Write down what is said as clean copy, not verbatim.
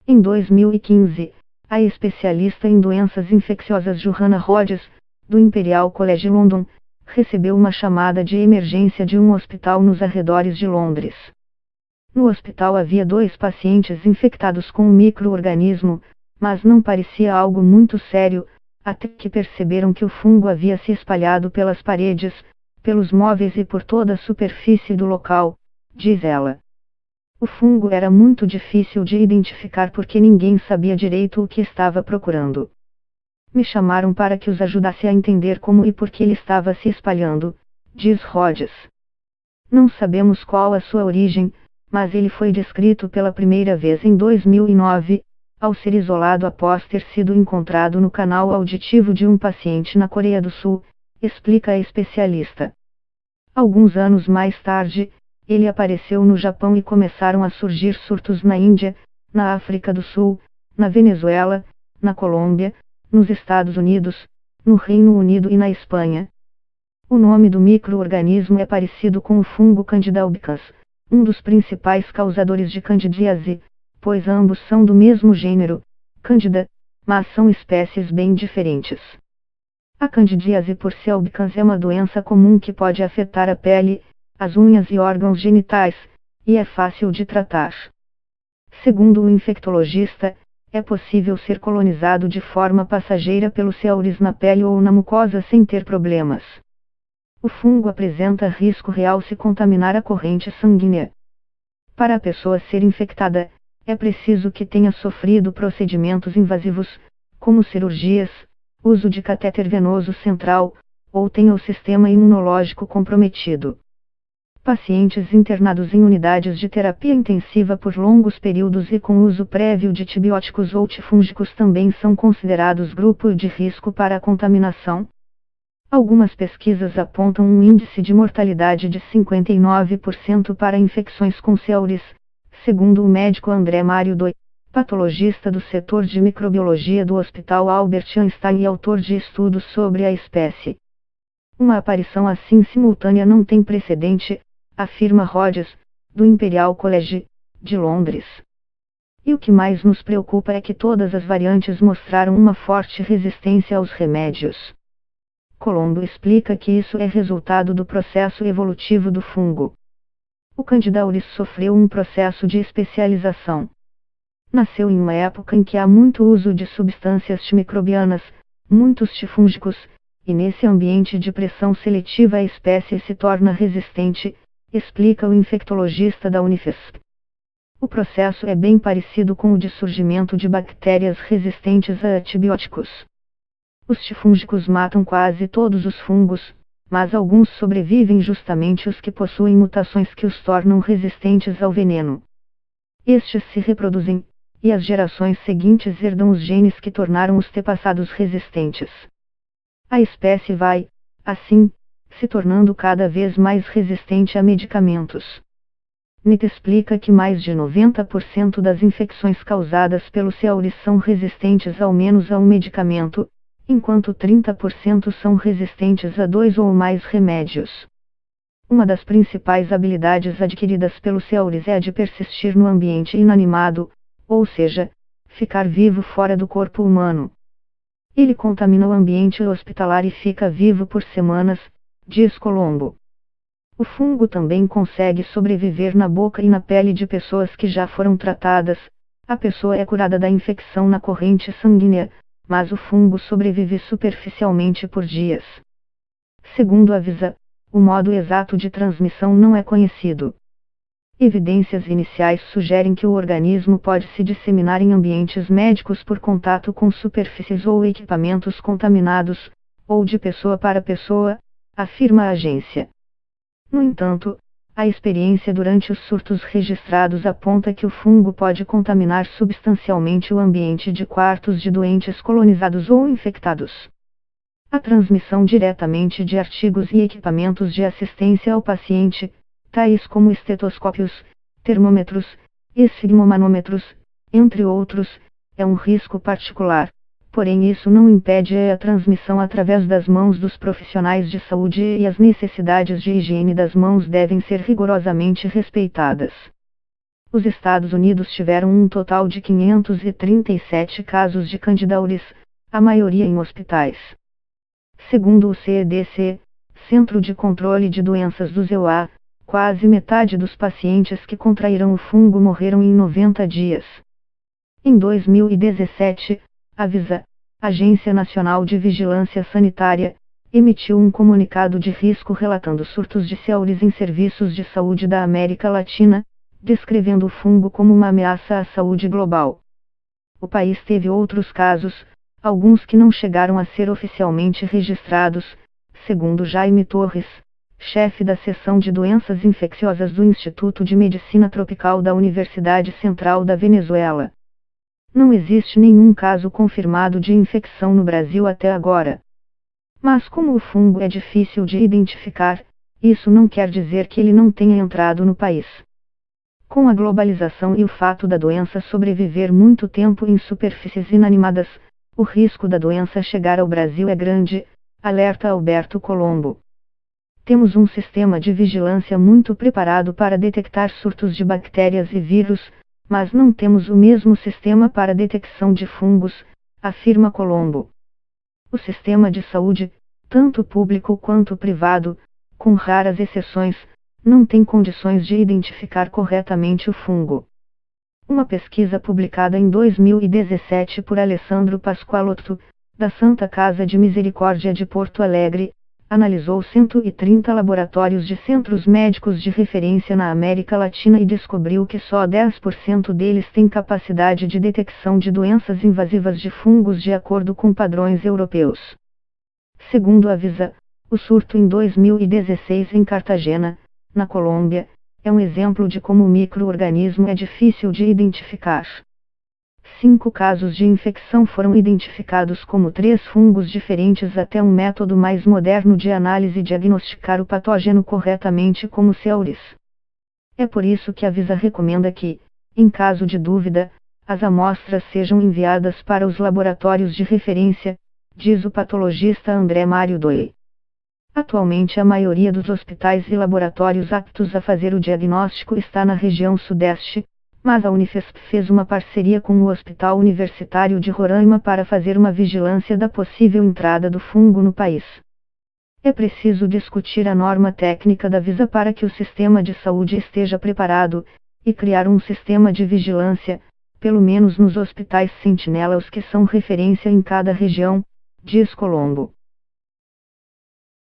Em 2015, a especialista em doenças infecciosas Johanna Rhodes, do Imperial College London, recebeu uma chamada de emergência de um hospital nos arredores de Londres. No hospital havia 2 pacientes infectados com um micro-organismo, mas não parecia algo muito sério, até que perceberam que o fungo havia se espalhado pelas paredes, pelos móveis e por toda a superfície do local, diz ela. O fungo era muito difícil de identificar porque ninguém sabia direito o que estava procurando. Me chamaram para que os ajudasse a entender como e por que ele estava se espalhando, diz Rhodes. Não sabemos qual a sua origem, mas ele foi descrito pela primeira vez em 2009, ao ser isolado após ter sido encontrado no canal auditivo de um paciente na Coreia do Sul, explica a especialista. Alguns anos mais tarde, ele apareceu no Japão e começaram a surgir surtos na Índia, na África do Sul, na Venezuela, na Colômbia, nos Estados Unidos, no Reino Unido e na Espanha. O nome do micro-organismo é parecido com o fungo Candida albicans, um dos principais causadores de candidíase, pois ambos são do mesmo gênero, Candida, mas são espécies bem diferentes. A candidíase por C. albicans é uma doença comum que pode afetar a pele, as unhas e órgãos genitais, e é fácil de tratar. Segundo o infectologista, é possível ser colonizado de forma passageira pelo C. auris na pele ou na mucosa sem ter problemas. O fungo apresenta risco real se contaminar a corrente sanguínea. Para a pessoa ser infectada, é preciso que tenha sofrido procedimentos invasivos, como cirurgias, uso de catéter venoso central, ou tenha o sistema imunológico comprometido. Pacientes internados em unidades de terapia intensiva por longos períodos e com uso prévio de antibióticos ou antifúngicos também são considerados grupo de risco para a contaminação. Algumas pesquisas apontam um índice de mortalidade de 59% para infecções com C. auris, segundo o médico André Mário Doi, patologista do setor de microbiologia do Hospital Albert Einstein e autor de estudos sobre a espécie. Uma aparição assim simultânea não tem precedente, afirma Rhodes, do Imperial College, de Londres. E o que mais nos preocupa é que todas as variantes mostraram uma forte resistência aos remédios. Colombo explica que isso é resultado do processo evolutivo do fungo. O Candida auris sofreu um processo de especialização. Nasceu em uma época em que há muito uso de substâncias antimicrobianas, muitos antifúngicos, e nesse ambiente de pressão seletiva a espécie se torna resistente, explica o infectologista da Unifesp. O processo é bem parecido com o de surgimento de bactérias resistentes a antibióticos. Os antifúngicos matam quase todos os fungos, mas alguns sobrevivem, justamente os que possuem mutações que os tornam resistentes ao veneno. Estes se reproduzem, e as gerações seguintes herdam os genes que tornaram os antepassados resistentes. A espécie vai, assim, se tornando cada vez mais resistente a medicamentos. Nitt explica que mais de 90% das infecções causadas pelo C. auris são resistentes ao menos a um medicamento, enquanto 30% são resistentes a 2 ou mais remédios. Uma das principais habilidades adquiridas pelo C. auris é a de persistir no ambiente inanimado, ou seja, ficar vivo fora do corpo humano. Ele contamina o ambiente hospitalar e fica vivo por semanas, diz Colombo. O fungo também consegue sobreviver na boca e na pele de pessoas que já foram tratadas. A pessoa é curada da infecção na corrente sanguínea, mas o fungo sobrevive superficialmente por dias. Segundo avisa, o modo exato de transmissão não é conhecido. Evidências iniciais sugerem que o organismo pode se disseminar em ambientes médicos por contato com superfícies ou equipamentos contaminados, ou de pessoa para pessoa, afirma a agência. No entanto, a experiência durante os surtos registrados aponta que o fungo pode contaminar substancialmente o ambiente de quartos de doentes colonizados ou infectados. A transmissão diretamente de artigos e equipamentos de assistência ao paciente, tais como estetoscópios, termômetros, esfigmomanômetros, entre outros, é um risco particular, porém isso não impede a transmissão através das mãos dos profissionais de saúde e as necessidades de higiene das mãos devem ser rigorosamente respeitadas. Os Estados Unidos tiveram um total de 537 casos de candidauris, a maioria em hospitais. Segundo o CDC, Centro de Controle de Doenças do ZEUA, quase metade dos pacientes que contraíram o fungo morreram em 90 dias. Em 2017, a Anvisa, Agência Nacional de Vigilância Sanitária, emitiu um comunicado de risco relatando surtos de céuris em serviços de saúde da América Latina, descrevendo o fungo como uma ameaça à saúde global. O país teve outros casos, alguns que não chegaram a ser oficialmente registrados, segundo Jaime Torres, chefe da seção de doenças infecciosas do Instituto de Medicina Tropical da Universidade Central da Venezuela. Não existe nenhum caso confirmado de infecção no Brasil até agora. Mas como o fungo é difícil de identificar, isso não quer dizer que ele não tenha entrado no país. Com a globalização e o fato da doença sobreviver muito tempo em superfícies inanimadas, o risco da doença chegar ao Brasil é grande, alerta Alberto Colombo. Temos um sistema de vigilância muito preparado para detectar surtos de bactérias e vírus, mas não temos o mesmo sistema para detecção de fungos, afirma Colombo. O sistema de saúde, tanto público quanto privado, com raras exceções, não tem condições de identificar corretamente o fungo. Uma pesquisa publicada em 2017 por Alessandro Pasqualotto, da Santa Casa de Misericórdia de Porto Alegre, analisou 130 laboratórios de centros médicos de referência na América Latina e descobriu que só 10% deles têm capacidade de detecção de doenças invasivas de fungos de acordo com padrões europeus. Segundo a Anvisa, o surto em 2016 em Cartagena, na Colômbia, é um exemplo de como o micro-organismo é difícil de identificar. 5 casos de infecção foram identificados como 3 fungos diferentes até um método mais moderno de análise diagnosticar o patógeno corretamente como céuris. É por isso que a Anvisa recomenda que, em caso de dúvida, as amostras sejam enviadas para os laboratórios de referência, diz o patologista André Mário Doi. Atualmente a maioria dos hospitais e laboratórios aptos a fazer o diagnóstico está na região sudeste, mas a Unifesp fez uma parceria com o Hospital Universitário de Roraima para fazer uma vigilância da possível entrada do fungo no país. É preciso discutir a norma técnica da Anvisa para que o sistema de saúde esteja preparado, e criar um sistema de vigilância, pelo menos nos hospitais sentinelas que são referência em cada região, diz Colombo.